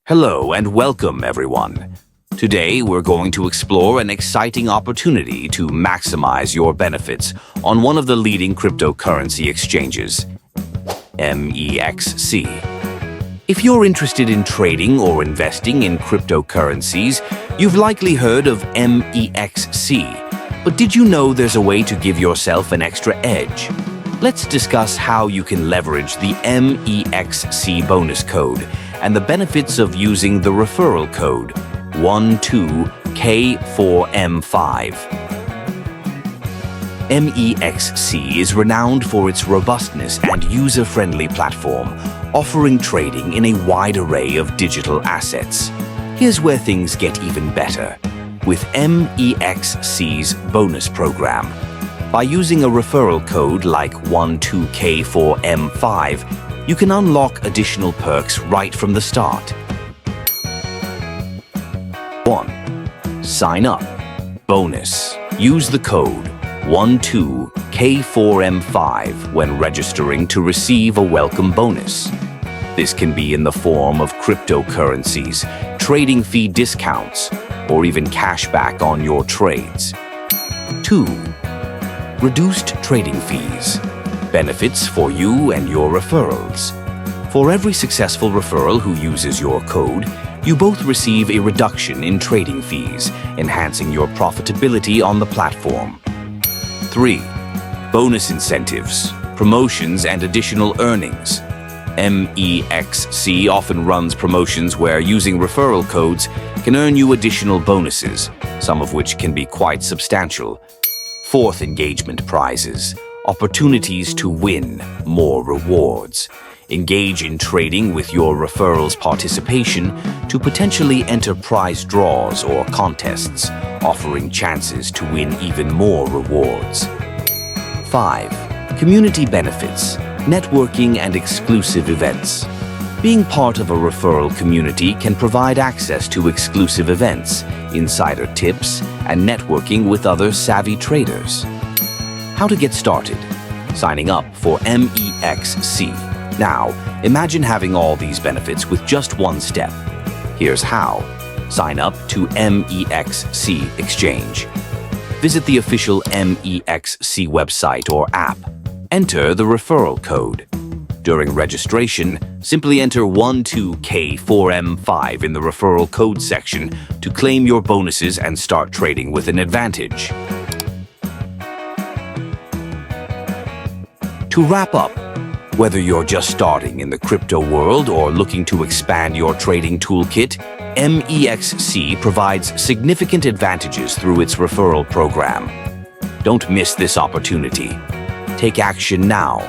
Hello and welcome, everyone. Today, we're going to explore an exciting opportunity to maximize your benefits on one of the leading cryptocurrency exchanges, MEXC. If you're interested in trading or investing in cryptocurrencies, you've likely heard of MEXC. But did you know there's a way to give yourself an extra edge? Let's discuss how you can leverage the MEXC bonus code and the benefits of using the referral code 12K4M5. MEXC is renowned for its robustness and user-friendly platform, offering trading in a wide array of digital assets. Here's where things get even better. With MEXC's bonus program, by using a referral code like 12K4M5, you can unlock additional perks right from the start. 1. Sign up. Bonus. Use the code 12K4M5 when registering to receive a welcome bonus. This can be in the form of cryptocurrencies, trading fee discounts, or even cashback on your trades. 2. Reduced trading fees. Benefits for you and your referrals. For every successful referral who uses your code, you both receive a reduction in trading fees, enhancing your profitability on the platform. 3. Bonus incentives, promotions, and additional earnings. MEXC often runs promotions where using referral codes can earn you additional bonuses, some of which can be quite substantial. 4th, engagement prizes. Opportunities to win more rewards. Engage in trading with your referrals' participation to potentially enter prize draws or contests, offering chances to win even more rewards. 5. Community benefits, networking, and exclusive events. Being part of a referral community can provide access to exclusive events, insider tips, and networking with other savvy traders. How to get started? Signing up for MEXC. Now, imagine having all these benefits with just one step. Here's how. Sign up to MEXC Exchange. Visit the official MEXC website or app. Enter the referral code. During registration, simply enter 12K4M5 in the referral code section to claim your bonuses and start trading with an advantage. To wrap up, whether you're just starting in the crypto world or looking to expand your trading toolkit, MEXC provides significant advantages through its referral program. Don't miss this opportunity. Take action now.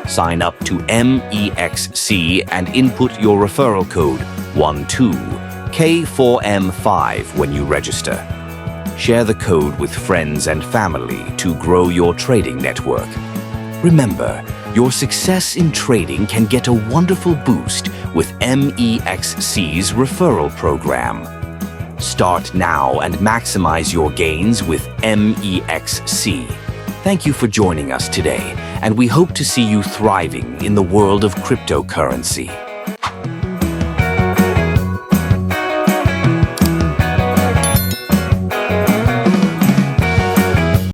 Sign up to MEXC and input your referral code 12K4M5 when you register. Share the code with friends and family to grow your trading network. Remember, your success in trading can get a wonderful boost with MEXC's referral program. Start now and maximize your gains with MEXC. Thank you for joining us today, and we hope to see you thriving in the world of cryptocurrency.